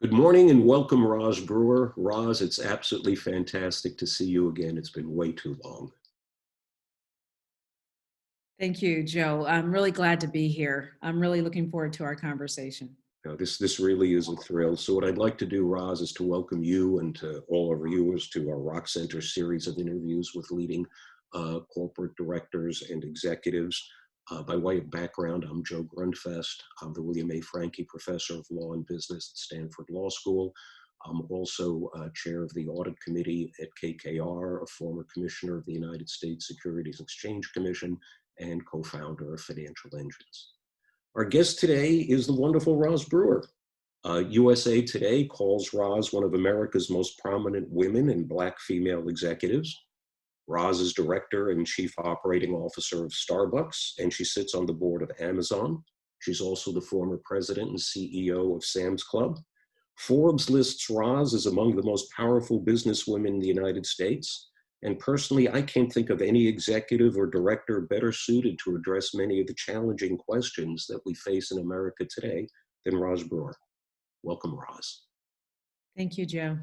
Good morning and welcome, Roz Brewer. Roz, it's absolutely fantastic to see you again. It's been way too long. Thank you, Joe. I'm really glad to be here. I'm really looking forward to our conversation. This really is a thrill. So what I'd like to do, Roz, is to welcome you and to all our viewers to our Rock Center series of interviews with leading corporate directors and executives. By way of background, I'm Joe Grundfest. I'm the William A. Franke Professor of Law and Business at Stanford Law School. I'm also chair of the Audit Committee at KKR, a former commissioner of the United States Securities Exchange Commission, and co-founder of Financial Engines. Our guest today is the wonderful Roz Brewer. USA Today calls Roz one of America's most prominent women and Black female executives. Roz is director and chief operating officer of Starbucks, and she sits on the board of Amazon. She's also the former president and CEO of Sam's Club. Forbes lists Roz as among the most powerful businesswomen in the United States. And personally, I can't think of any executive or director better suited to address many of the challenging questions that we face in America today than Roz Brewer. Welcome, Roz. Thank you, Joe.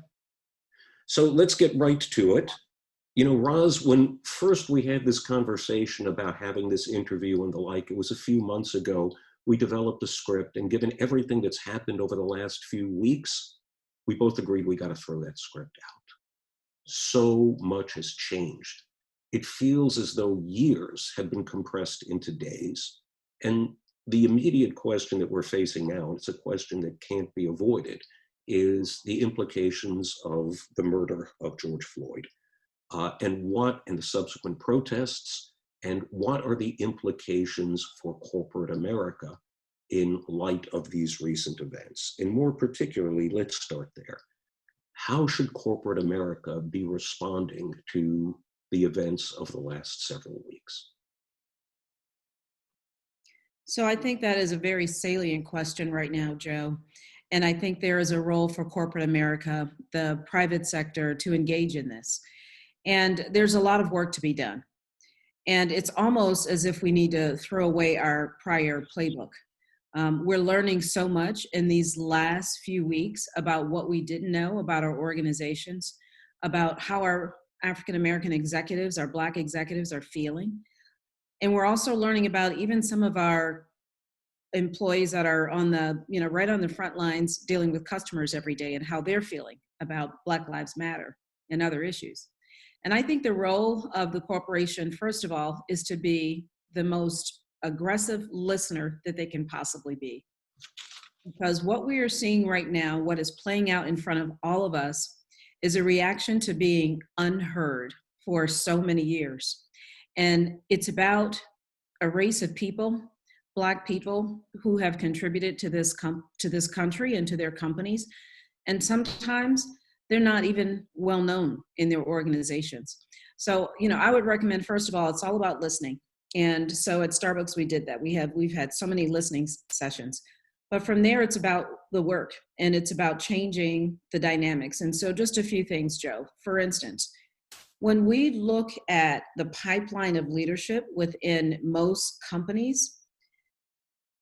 So let's get right to it. You know, Roz, when first we had this conversation about having this interview and the like, it was a few months ago. We developed a script, and given everything that's happened over the last few weeks, we both agreed we got to throw that script out. So much has changed. It feels as though years have been compressed into days. And the immediate question that we're facing now, and it's a question that can't be avoided, is the implications of the murder of George Floyd and the subsequent protests, and what are the implications for corporate America in light of these recent events? And more particularly, let's start there. How should corporate America be responding to the events of the last several weeks? So I think that is a very salient question right now, Joe. And I think there is a role for corporate America, the private sector, to engage in this. And there's a lot of work to be done. And it's almost as if we need to throw away our prior playbook. We're learning so much in these last few weeks about what we didn't know about our organizations, about how our African American executives, our Black executives are feeling. And we're also learning about even some of our employees that are on the, right on the front lines dealing with customers every day and how they're feeling about Black Lives Matter and other issues. And I think the role of the corporation, first of all, is to be the most aggressive listener that they can possibly be. Because what we are seeing right now, what is playing out in front of all of us, is a reaction to being unheard for so many years. And it's about a race of people, Black people, who have contributed to this country and to their companies. And sometimes they're not even well known in their organizations. So, I would recommend, first of all, it's all about listening. And so at Starbucks, we did that. We've had so many listening sessions. But from there, it's about the work and it's about changing the dynamics. And so just a few things, Joe. For instance, when we look at the pipeline of leadership within most companies,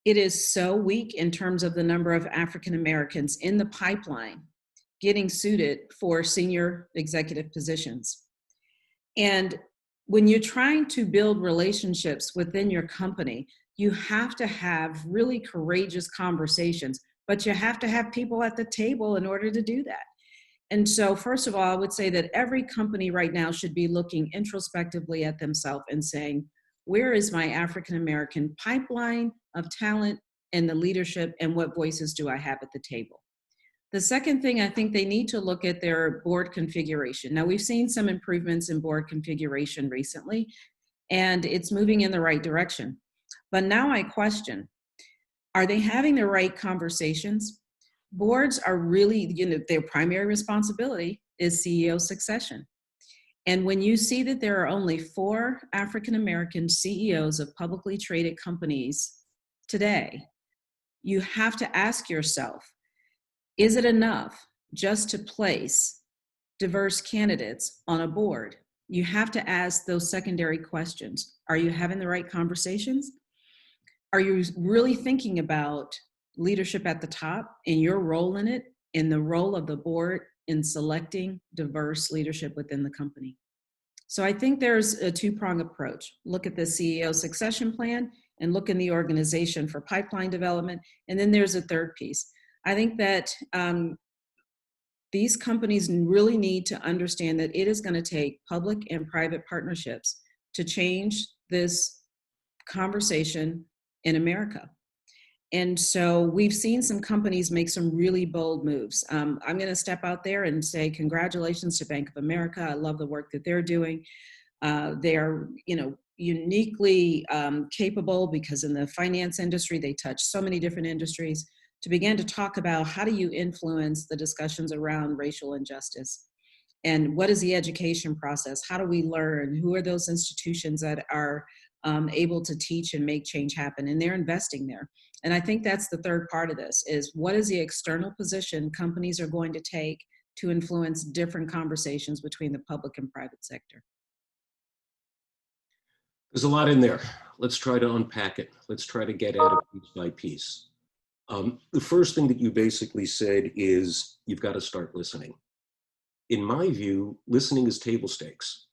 it is so weak in terms of the number of African Americans in the pipeline getting suited for senior executive positions. And when you're trying to build relationships within your company, you have to have really courageous conversations, but you have to have people at the table in order to do that. And so, first of all, I would say that every company right now should be looking introspectively at themselves and saying, where is my African American pipeline of talent and the leadership, and what voices do I have at the table? The second thing, I think they need to look at their board configuration. Now, we've seen some improvements in board configuration recently, and it's moving in the right direction. But now I question, are they having the right conversations? Boards are really, their primary responsibility is CEO succession. And when you see that there are only 4 African American CEOs of publicly traded companies today, you have to ask yourself, is it enough just to place diverse candidates on a board? You have to ask those secondary questions. Are you having the right conversations? Are you really thinking about leadership at the top and your role in it and the role of the board in selecting diverse leadership within the company. So I think there's a two-pronged approach. Look at the CEO succession plan and look in the organization for pipeline development. And then there's a third piece. I think that these companies really need to understand that it is going to take public and private partnerships to change this conversation in America. And so we've seen some companies make some really bold moves. I'm going to step out there and say congratulations to Bank of America. I love the work that they're doing. They are, uniquely capable because in the finance industry, they touch so many different industries to begin to talk about how do you influence the discussions around racial injustice and what is the education process? How do we learn? Who are those institutions that are able to teach and make change happen? And they're investing there. And I think that's the third part of this is what is the external position companies are going to take to influence different conversations between the public and private sector? There's a lot in there. Let's try to unpack it. Let's try to get at it piece by piece. The first thing that you basically said is you've got to start listening. In my view, listening is table stakes.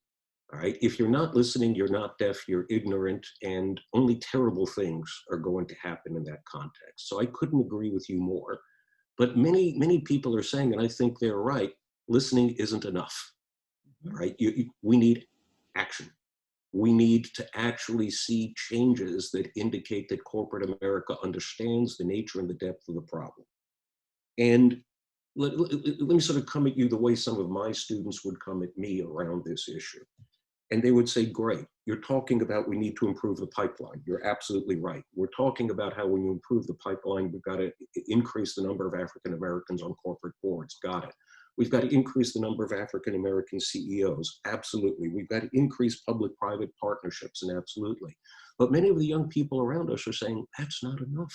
All right. If you're not listening, you're not deaf, you're ignorant, and only terrible things are going to happen in that context. So I couldn't agree with you more. But many people are saying, and I think they're right, listening isn't enough. All right. We need action. We need to actually see changes that indicate that corporate America understands the nature and the depth of the problem. And let me sort of come at you the way some of my students would come at me around this issue. And they would say, great, you're talking about we need to improve the pipeline. You're absolutely right. We're talking about how when you improve the pipeline, we've got to increase the number of African Americans on corporate boards. Got it. We've got to increase the number of African American CEOs. Absolutely. We've got to increase public-private partnerships, and absolutely. But many of the young people around us are saying, that's not enough.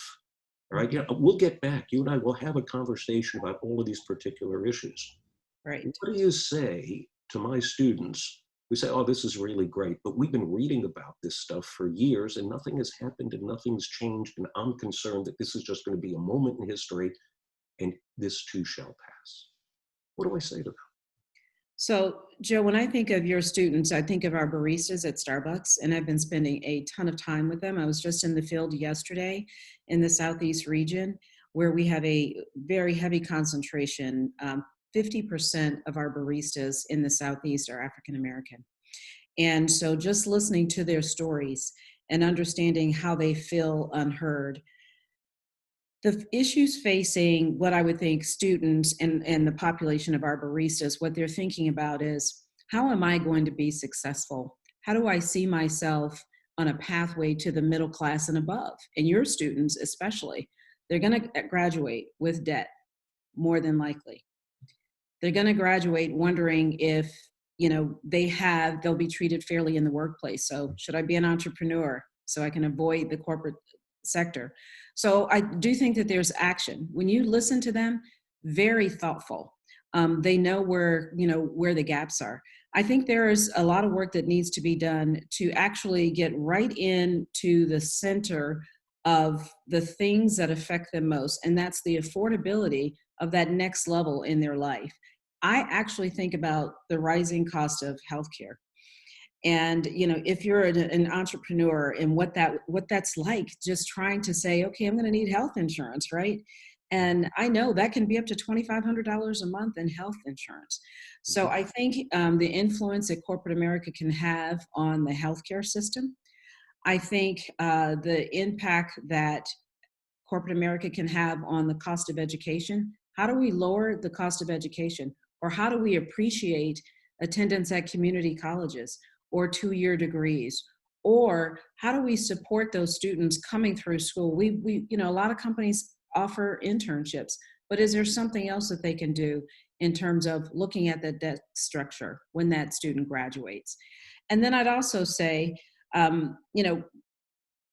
All right, we'll get back. You and I will have a conversation about all of these particular issues. Right. What do you say to my students? We say, oh, this is really great, but we've been reading about this stuff for years and nothing has happened and nothing's changed. And I'm concerned that this is just going to be a moment in history and this too shall pass. What do I say to them? So, Joe, when I think of your students, I think of our baristas at Starbucks, and I've been spending a ton of time with them. I was just in the field yesterday in the Southeast region, where we have a very heavy concentration. 50% of our baristas in the Southeast are African American. And so just listening to their stories and understanding how they feel unheard, the issues facing what I would think students and the population of our baristas, what they're thinking about is, how am I going to be successful? How do I see myself on a pathway to the middle class and above? And your students especially, they're going to graduate with debt, more than likely. They're going to graduate wondering if, they'll be treated fairly in the workplace. So should I be an entrepreneur so I can avoid the corporate sector? So I do think that there's action. When you listen to them, very thoughtful. They know where the gaps are. I think there is a lot of work that needs to be done to actually get right into the center of the things that affect them most, and that's the affordability of that next level in their life. I actually think about the rising cost of healthcare. And if you're an entrepreneur and what that's like, just trying to say, okay, I'm going to need health insurance, right? And I know that can be up to $2,500 a month in health insurance. So I think the influence that corporate America can have on the healthcare system, I think the impact that corporate America can have on the cost of education. How do we lower the cost of education? Or how do we appreciate attendance at community colleges or two-year degrees? Or how do we support those students coming through school? We a lot of companies offer internships, but is there something else that they can do in terms of looking at the debt structure when that student graduates? And then I'd also say,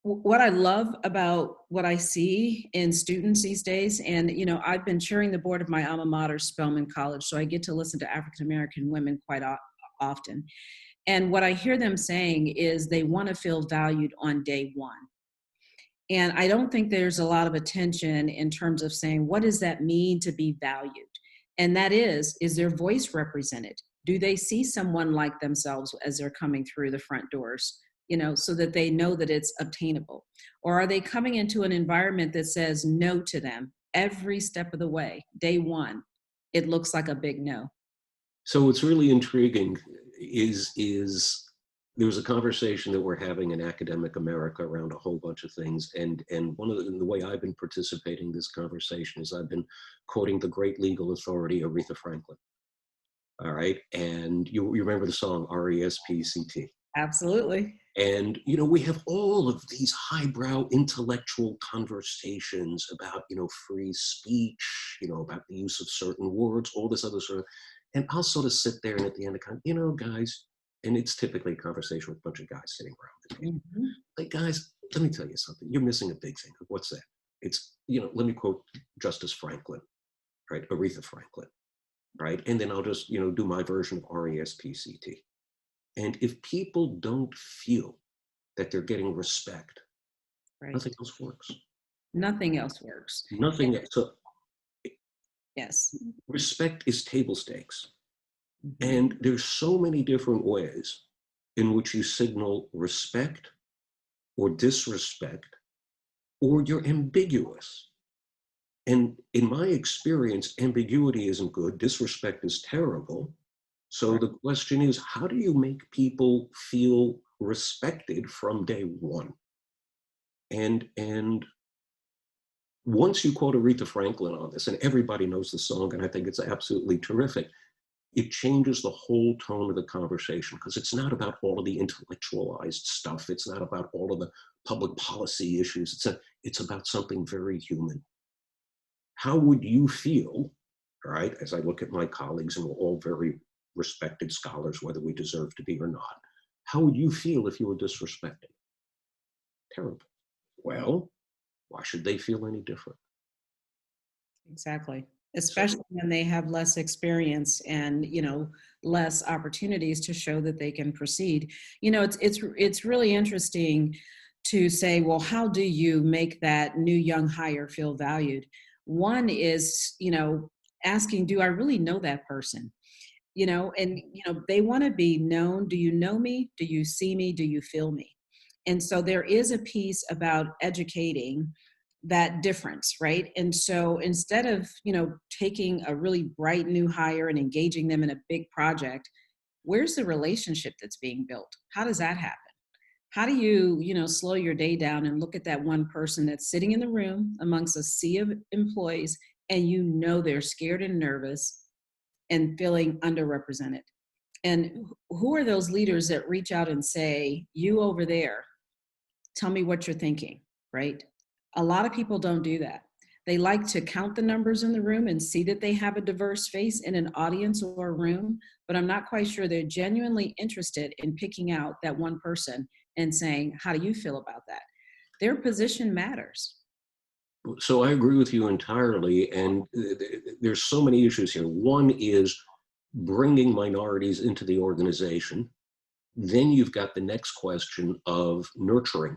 what I love about what I see in students these days, and I've been chairing the board of my alma mater, Spelman College, so I get to listen to African American women quite often. And what I hear them saying is they want to feel valued on day one. And I don't think there's a lot of attention in terms of saying, what does that mean to be valued? And that is their voice represented? Do they see someone like themselves as they're coming through the front doors, so that they know that it's obtainable? Or are they coming into an environment that says no to them every step of the way? Day one, it looks like a big no. So what's really intriguing is there's a conversation that we're having in academic America around a whole bunch of things, and one of the way I've been participating in this conversation is I've been quoting the great legal authority Aretha Franklin. All right, and you remember the song RESPCT. Absolutely. And, we have all of these highbrow intellectual conversations about, free speech, about the use of certain words, all this other sort of, and I'll sort of sit there and at the end of guys, and it's typically a conversation with a bunch of guys sitting around the table. Mhm. Like, guys, let me tell you something. You're missing a big thing. What's that? It's, let me quote Justice Franklin, right? Aretha Franklin, right? And then I'll just, do my version of RESPCT. And if people don't feel that they're getting respect, Right. nothing else works. Nothing else works. Nothing else. So Yes. respect is table stakes. Mhm. And there's so many different ways in which you signal respect or disrespect, or you're ambiguous. And in my experience, ambiguity isn't good, disrespect is terrible. So Right. the question is, how do you make people feel respected from day one? And once you quote Aretha Franklin on this, and everybody knows the song, and I think it's absolutely terrific, it changes the whole tone of the conversation, because it's not about all of the intellectualized stuff. It's not about all of the public policy issues. It's about something very human. How would you feel, all right, as I look at my colleagues, and we're all very respected scholars, whether we deserve to be or not, how would you feel if you were disrespected? Terrible. Well, why should they feel any different? Exactly. So, Especially when they have less experience and, less opportunities to show that they can proceed. It's really interesting to say, well, how do you make that new young hire feel valued? One is, asking, do I really know that person? And they want to be known. Do you know me? Do you see me? Do you feel me? And so there is a piece about educating that difference, right? And so instead of taking a really bright new hire and engaging them in a big project, where's the relationship that's being built? How does that happen? How do you slow your day down and look at that one person that's sitting in the room amongst a sea of employees, and they're scared and nervous and feeling underrepresented? And who are those leaders that reach out and say, you over there, tell me what you're thinking, right? A lot of people don't do that. They like to count the numbers in the room and see that they have a diverse face in an audience or a room, but I'm not quite sure they're genuinely interested in picking out that one person and saying, how do you feel about that? Their position matters. so I agree with you entirely. And there's so many issues here. One is bringing minorities into the organization. Then you've got the next question of nurturing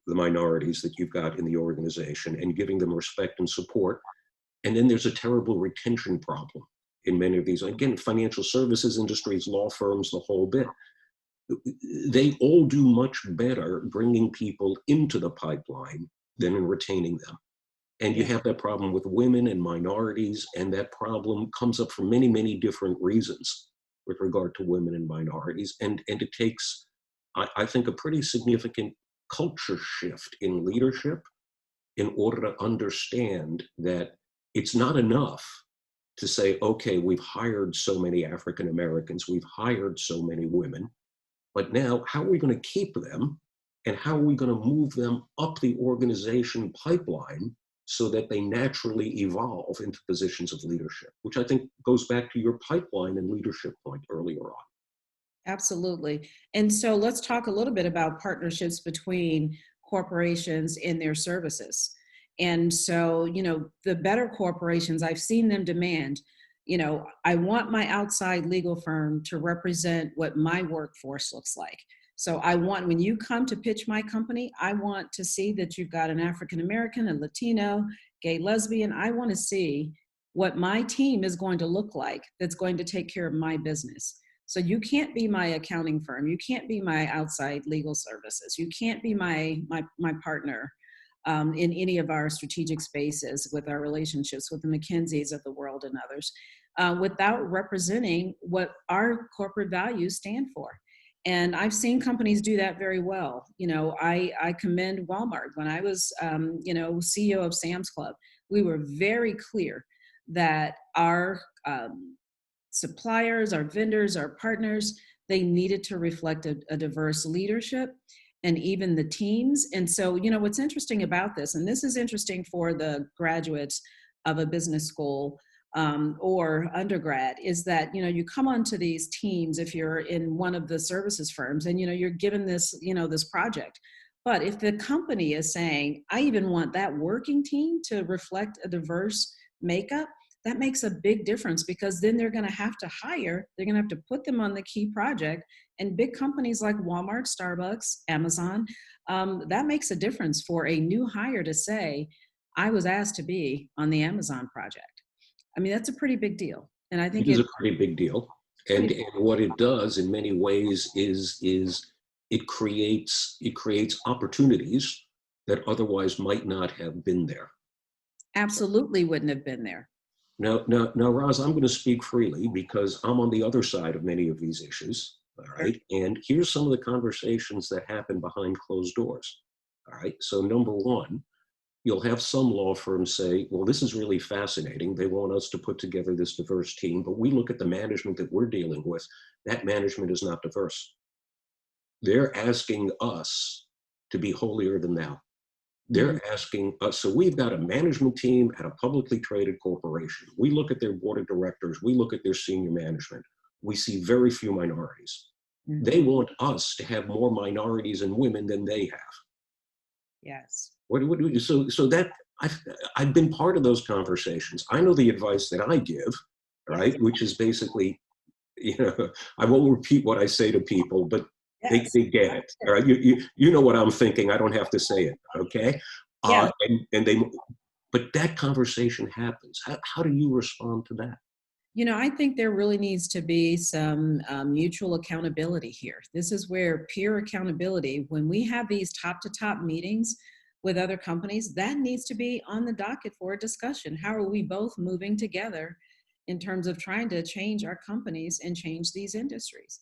the minorities that you've got in the organization and giving them respect and support. And then there's a terrible retention problem in many of these, again, financial services industries, law firms, the whole bit. They all do much better bringing people into the pipeline than in retaining them. And you Yeah. have that problem with women and minorities, and that problem comes up for many, many different reasons with regard to women and minorities. And it takes, I think, a pretty significant culture shift in leadership in order to understand that it's not enough to say, okay, we've hired so many African Americans, we've hired so many women, but now how are we going to keep them? And how are we going to move them up the organization pipeline so that they naturally evolve into positions of leadership, which I think goes back to your pipeline and leadership point earlier on. Absolutely. And so let's talk a little bit about partnerships between corporations and their services. And so, the better corporations, I've seen them demand, I want my outside legal firm to represent what my workforce looks like. So I want, when you come to pitch my company, I want to see that you've got an African American, a Latino, gay, lesbian. I want to see what my team is going to look like that's going to take care of my business. So you can't be my accounting firm. You can't be my outside legal services. You can't be my partner in any of our strategic spaces with our relationships with the McKinseys of the world and others, without representing what our corporate values stand for. And I've seen companies do that very well. You know, I commend Walmart. When I was, CEO of Sam's Club, we were very clear that our suppliers, our vendors, our partners, they needed to reflect a diverse leadership and even the teams. And so, what's interesting about this, and this is interesting for the graduates of a business school or undergrad, is that, you come onto these teams if you're in one of the services firms and, you're given this, this project. But if the company is saying, I even want that working team to reflect a diverse makeup, that makes a big difference, because then they're going to have to hire, they're going to have to put them on the key project. And big companies like Walmart, Starbucks, Amazon, that makes a difference for a new hire to say, I was asked to be on the Amazon project. I mean, that's a pretty big deal. And I think It is a pretty big deal. And what it does in many ways is it creates opportunities that otherwise might not have been there. absolutely wouldn't have been there. Now, Roz, I'm going to speak freely because I'm on the other side of many of these issues. All right. And here's some of the conversations that happen behind closed doors. All right. So number one, you'll have some law firms say, well, this is really fascinating. They want us to put together this diverse team, but we look at the management that we're dealing with. That management is not diverse. They're asking us to be holier than thou. They're asking us, so we've got a management team at a publicly traded corporation. We look at their board of directors, we look at their senior management. We see very few minorities. They want us to have more minorities and women than they have. Yes. So that I've been part of those conversations. I know the advice that I give, right? Which is basically, I won't repeat what I say to people, but they get it. All right, you know what I'm thinking. I don't have to say it. Okay. Yeah. But that conversation happens. How do you respond to that? I think there really needs to be some mutual accountability here. This is where peer accountability, when we have these top to top meetings with other companies, that needs to be on the docket for a discussion. How are we both moving together in terms of trying to change our companies and change these industries?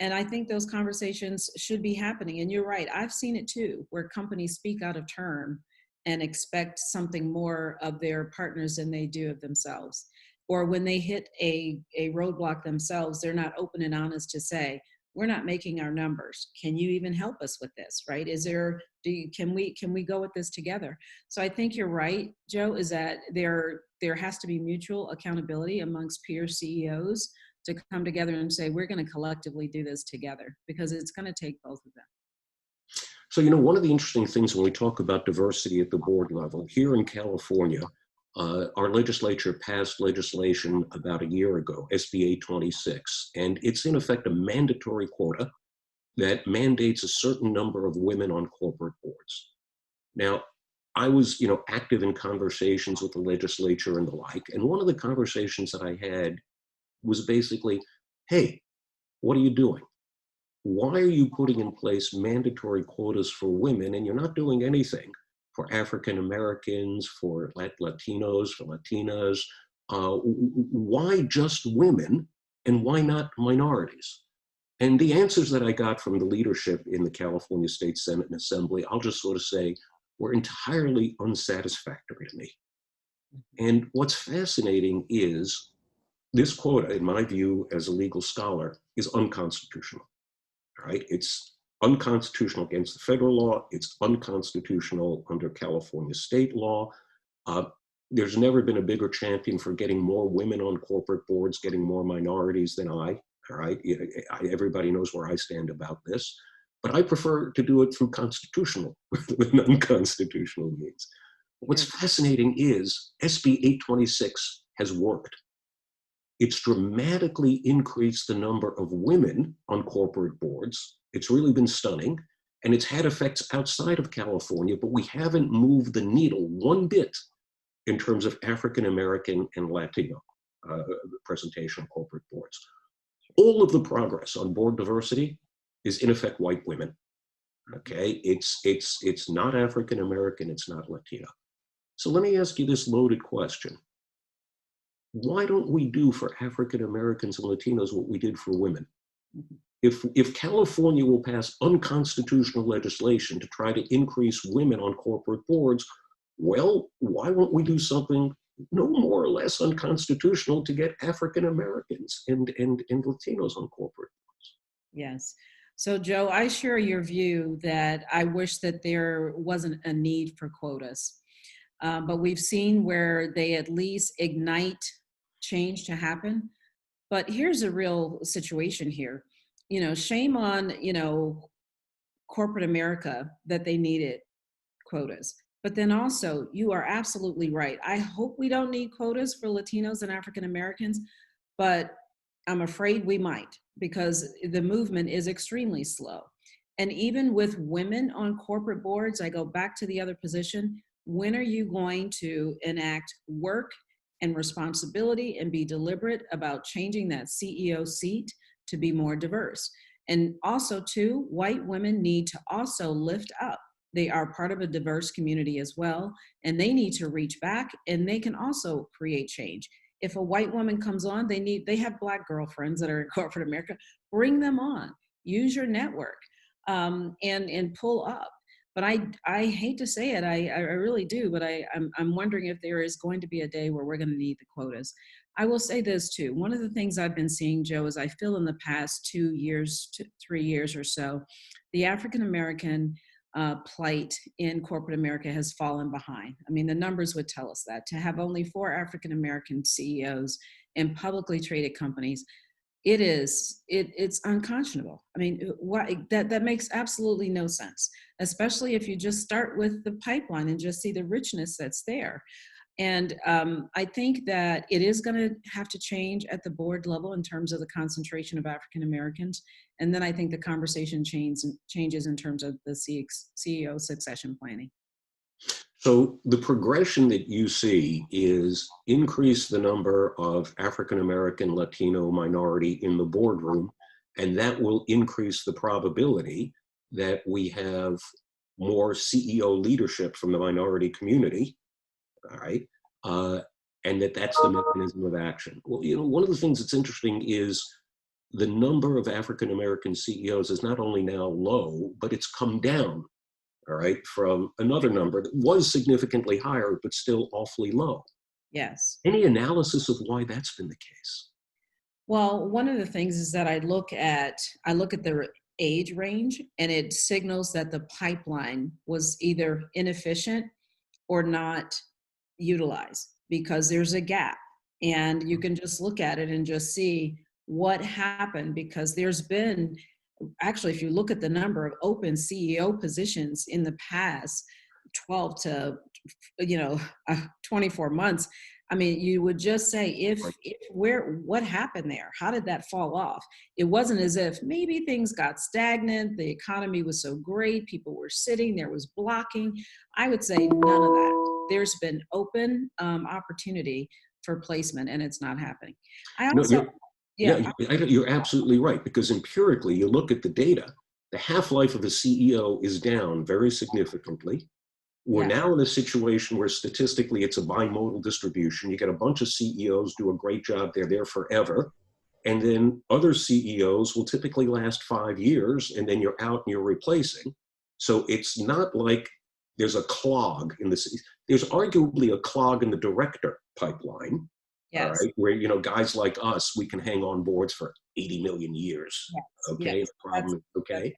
And I think those conversations should be happening. And you're right, I've seen it too, where companies speak out of turn and expect something more of their partners than they do of themselves. Or when they hit a roadblock themselves, they're not open and honest to say, we're not making our numbers. Can you even help us with this, right? Can we go with this together? So I think you're right, Joe, is that there has to be mutual accountability amongst peer CEOs to come together and say, we're going to collectively do this together, because it's going to take both of them. So, one of the interesting things when we talk about diversity at the board level, here in California, our legislature passed legislation about a year ago, SB 826, and it's in effect a mandatory quota that mandates a certain number of women on corporate boards. Now, I was, active in conversations with the legislature and the like, and one of the conversations that I had was basically, hey, what are you doing? Why are you putting in place mandatory quotas for women and you're not doing anything for African Americans, for Latinos, for Latinas? Why just women and why not minorities? And the answers that I got from the leadership in the California State Senate and Assembly, I'll just sort of say, were entirely unsatisfactory to me. And what's fascinating is this quota, in my view, as a legal scholar, is unconstitutional. All right, it's unconstitutional against the federal law. It's unconstitutional under California state law. There's never been a bigger champion for getting more women on corporate boards, getting more minorities than I. All right, everybody knows where I stand about this, but I prefer to do it through constitutional than unconstitutional means. What's fascinating is SB 826 has worked. It's dramatically increased the number of women on corporate boards It's really been stunning. And it's had effects outside of California, but we haven't moved the needle one bit in terms of African American and Latino presentation on corporate boards. All of the progress on board diversity is in effect white women. Okay, it's not African American, it's not Latino. So let me ask you this loaded question. Why don't we do for African Americans and Latinos what we did for women? If California will pass unconstitutional legislation to try to increase women on corporate boards, well, why won't we do something no more or less unconstitutional to get African Americans and Latinos on corporate boards? Yes. So, Joe, I share your view that I wish that there wasn't a need for quotas. But we've seen where they at least ignite change to happen. But here's a real situation here. Shame on, corporate America that they needed quotas. But then also, you are absolutely right. I hope we don't need quotas for Latinos and African Americans, but I'm afraid we might, because the movement is extremely slow. And even with women on corporate boards, I go back to the other position. When are you going to enact work and responsibility and be deliberate about changing that CEO seat to be more diverse? And also, too, white women need to also lift up. They are part of a diverse community as well, and they need to reach back, and they can also create change. If a white woman comes on, they have Black girlfriends that are in corporate America. Bring them on. Use your network, and pull up. But I hate to say it, I really do, but I'm wondering if there is going to be a day where we're going to need the quotas. I will say this too. One of the things I've been seeing, Joe, is I feel in the past 2 years, 3 years or so, the African American plight in corporate America has fallen behind. I mean, the numbers would tell us that. To have only 4 African American CEOs in publicly traded companies, it's unconscionable. I mean, that makes absolutely no sense, especially if you just start with the pipeline and just see the richness that's there. And I think that it is going to have to change at the board level in terms of the concentration of African Americans. And then I think the conversation changes in terms of the CEO succession planning. So the progression that you see is increase the number of African American, Latino, minority in the boardroom, and that will increase the probability that we have more CEO leadership from the minority community, all right? And that's the mechanism of action. Well, one of the things that's interesting is the number of African American CEOs is not only now low, but it's come down, all right, from another number that was significantly higher, but still awfully low. Yes. Any analysis of why that's been the case? Well, one of the things is that I look at the age range, and it signals that the pipeline was either inefficient or not utilized, because there's a gap, and you can just look at it and just see what happened, because there's been, actually, if you look at the number of open CEO positions in the past 12 to 24 months, I mean, you would just say, what happened there? How did that fall off? It wasn't as if maybe things got stagnant, the economy was so great, people were sitting, there was blocking. I would say none of that. There's been open opportunity for placement, and it's not happening. I also, you're absolutely right, because empirically, you look at the data, the half-life of a CEO is down very significantly. We're now in a situation where statistically it's a bimodal distribution. You get a bunch of CEOs do a great job, they're there forever. And then other CEOs will typically last 5 years, and then you're out and you're replacing. So it's not like there's a clog in the, there's arguably a clog in the director pipeline. All right, where guys like us, we can hang on boards for 80 million years. Okay, the problem is okay.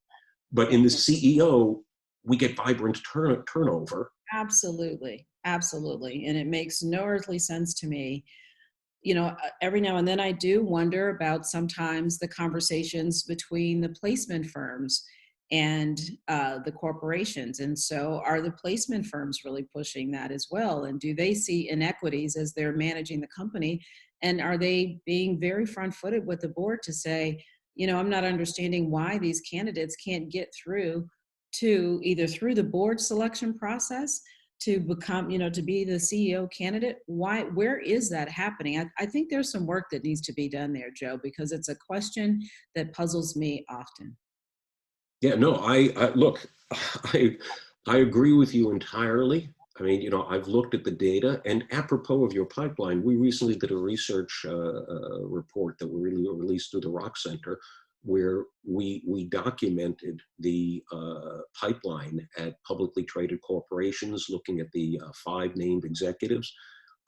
But in the CEO, we get vibrant turnover. Absolutely. And it makes no earthly sense to me. Every now and then I do wonder about sometimes the conversations between the placement firms and the corporations. And so are the placement firms really pushing that as well? And do they see inequities as they're managing the company? And are they being very front-footed with the board to say, I'm not understanding why these candidates can't get through to either through the board selection process to become, to be the CEO candidate. Where is that happening? I think there's some work that needs to be done there, Joe, because it's a question that puzzles me often. Yeah, no, I look, I, I agree with you entirely. I mean, I've looked at the data, and apropos of your pipeline, we recently did a research report that we really released through the Rock Center, where we documented the pipeline at publicly traded corporations, looking at the 5 named executives,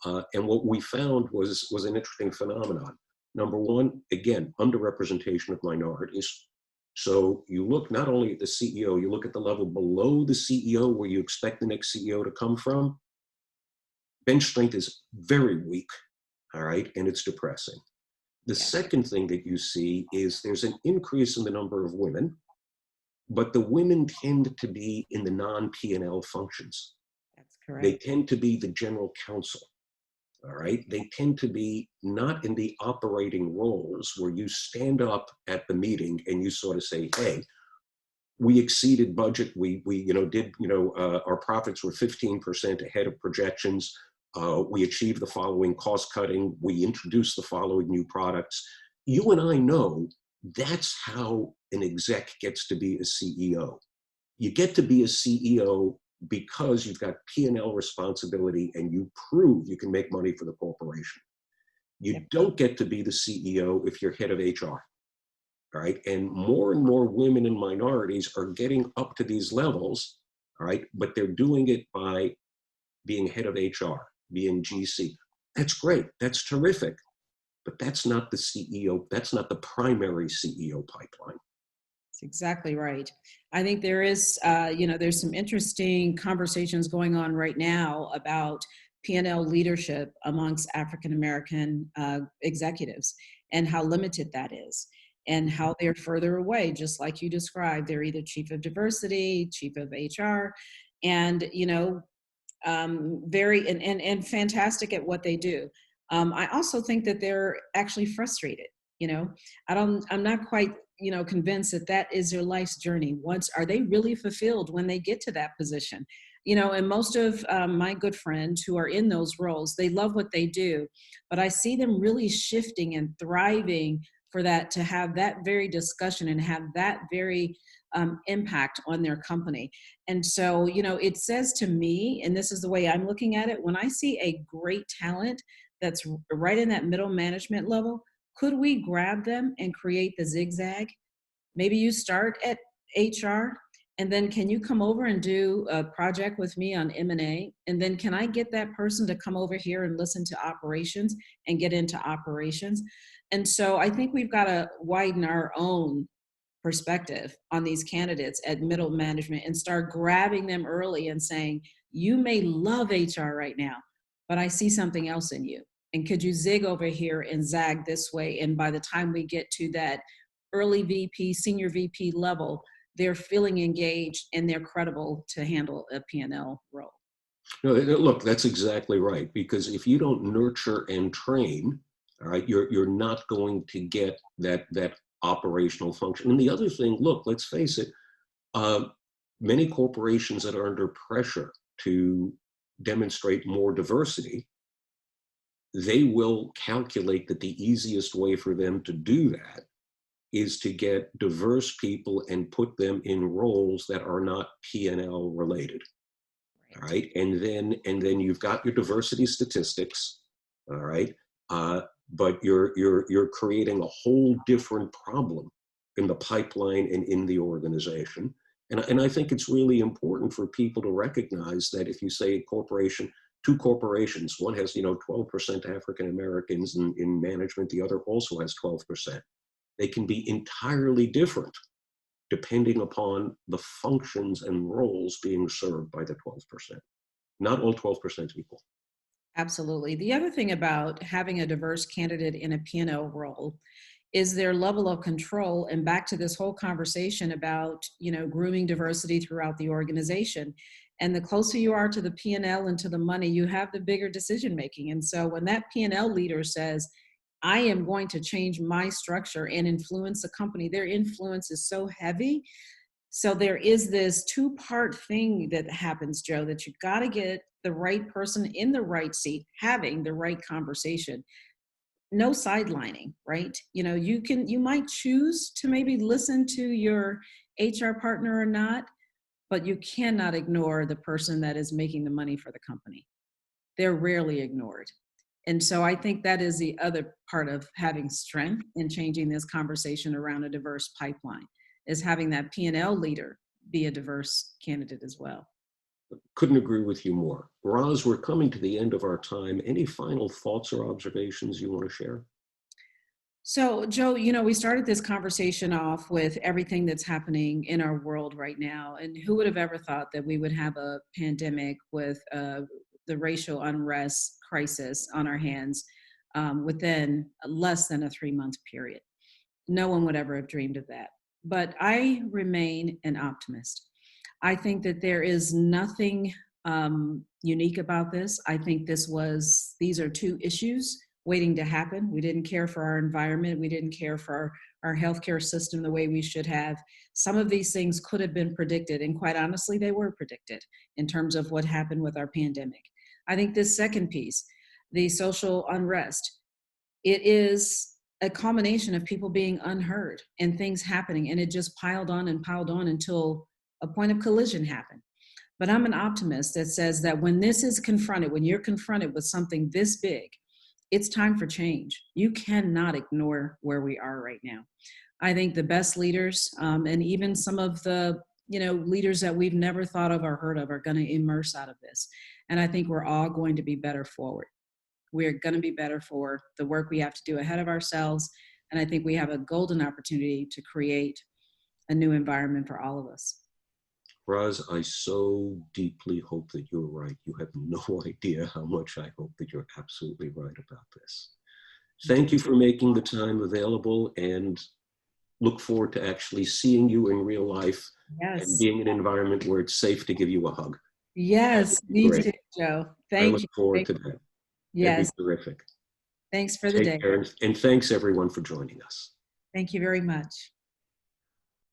and what we found was an interesting phenomenon. Number one, again, underrepresentation of minorities. So you look not only at the CEO, you look at the level below the CEO where you expect the next CEO to come from. Bench strength is very weak, all right, and it's depressing. The Yeah, second thing that you see is there's an increase in the number of women, but the women tend to be in the non-P&L functions. that's They correct. tend to be the general counsel. All right. They tend to be not in the operating roles where you stand up at the meeting and you sort of say, hey, we exceeded budget. Our profits were 15% ahead of projections. We achieved the following cost cutting. We introduced the following new products. You and I know that's how an exec gets to be a CEO. You get to be a CEO because you've got P&L responsibility and you prove you can make money for the corporation. You Yep. don't get to be the CEO if you're head of HR. All right. And more women and minorities are getting up to these levels. All right. But they're doing it by being head of HR, being GC. That's great. That's terrific. But that's not the CEO. That's not the primary CEO pipeline. That's exactly right. I think there is, there's some interesting conversations going on right now about P&L leadership amongst African American executives and how limited that is, and how they're further away, just like you described. They're either chief of diversity, chief of HR, and very and fantastic at what they do. I also think that they're actually frustrated. You know, I'm not quite convinced that that is their life's journey. Once are they really fulfilled when they get to that position? And most of my good friends who are in those roles, they love what they do, but I see them really shifting and thriving for that, to have that very discussion and have that very impact on their company. And so, it says to me, and this is the way I'm looking at it, when I see a great talent that's right in that middle management level, could we grab them and create the zigzag? Maybe you start at HR, and then can you come over and do a project with me on M&A? And then can I get that person to come over here and listen to operations and get into operations? And so I think we've got to widen our own perspective on these candidates at middle management and start grabbing them early and saying, you may love HR right now, but I see something else in you. And could you zig over here and zag this way? And by the time we get to that early VP, senior VP level, they're feeling engaged and they're credible to handle a P&L role. No, look, that's exactly right. Because if you don't nurture and train, all right, you're not going to get that operational function. And the other thing, look, let's face it, many corporations that are under pressure to demonstrate more diversity, they will calculate that the easiest way for them to do that is to get diverse people and put them in roles that are not P&L related. All Right. right. And then you've got your diversity statistics. All right. But you're creating a whole different problem in the pipeline and in the organization. And I think it's really important for people to recognize that if you say a corporation, two corporations, one has 12% African Americans in management, the other also has 12%. They can be entirely different depending upon the functions and roles being served by the 12%. Not all 12% equal. Absolutely. The other thing about having a diverse candidate in a P&L role is their level of control. And back to this whole conversation about, grooming diversity throughout the organization. And the closer you are to the P&L and to the money, you have the bigger decision making. And so when that P&L leader says, I am going to change my structure and influence the company. Their influence is so heavy. So there is this two-part thing that happens, Joe, that you got to get the right person in the right seat, having the right conversation. No sidelining, right? You might choose to maybe listen to your HR partner or not, but you cannot ignore the person that is making the money for the company. They're rarely ignored. And so I think that is the other part of having strength in changing this conversation around a diverse pipeline, is having that P&L leader be a diverse candidate as well. Couldn't agree with you more. Roz, we're coming to the end of our time. Any final thoughts or observations you want to share? So, Joe, we started this conversation off with everything that's happening in our world right now. And who would have ever thought that we would have a pandemic with the racial unrest crisis on our hands within less than a 3-month period? No one would ever have dreamed of that. But I remain an optimist. I think that there is nothing unique about this. I think these are two issues waiting to happen. We didn't care for our environment. We didn't care for our healthcare system the way we should have. Some of these things could have been predicted, and quite honestly, they were predicted in terms of what happened with our pandemic. I think this second piece, the social unrest, it is a combination of people being unheard and things happening, and it just piled on until a point of collision happened. But I'm an optimist that says that when you're confronted with something this big, it's time for change. You cannot ignore where we are right now. I think the best leaders, and even some of the leaders that we've never thought of or heard of, are going to immerse out of this. And I think we're all going to be better forward. We're going to be better for the work we have to do ahead of ourselves. And I think we have a golden opportunity to create a new environment for all of us. Roz, I so deeply hope that you're right. You have no idea how much I hope that you're absolutely right about this. Thank you for making the time available, and look forward to actually seeing you in real life and Yes. being in an environment where it's safe to give you a hug. Yes, me Great. too, Joe. I Thank look you. forward to that. That'd be Yes. terrific. Thanks for the Take day. care, and thanks everyone for joining us. Thank you very much.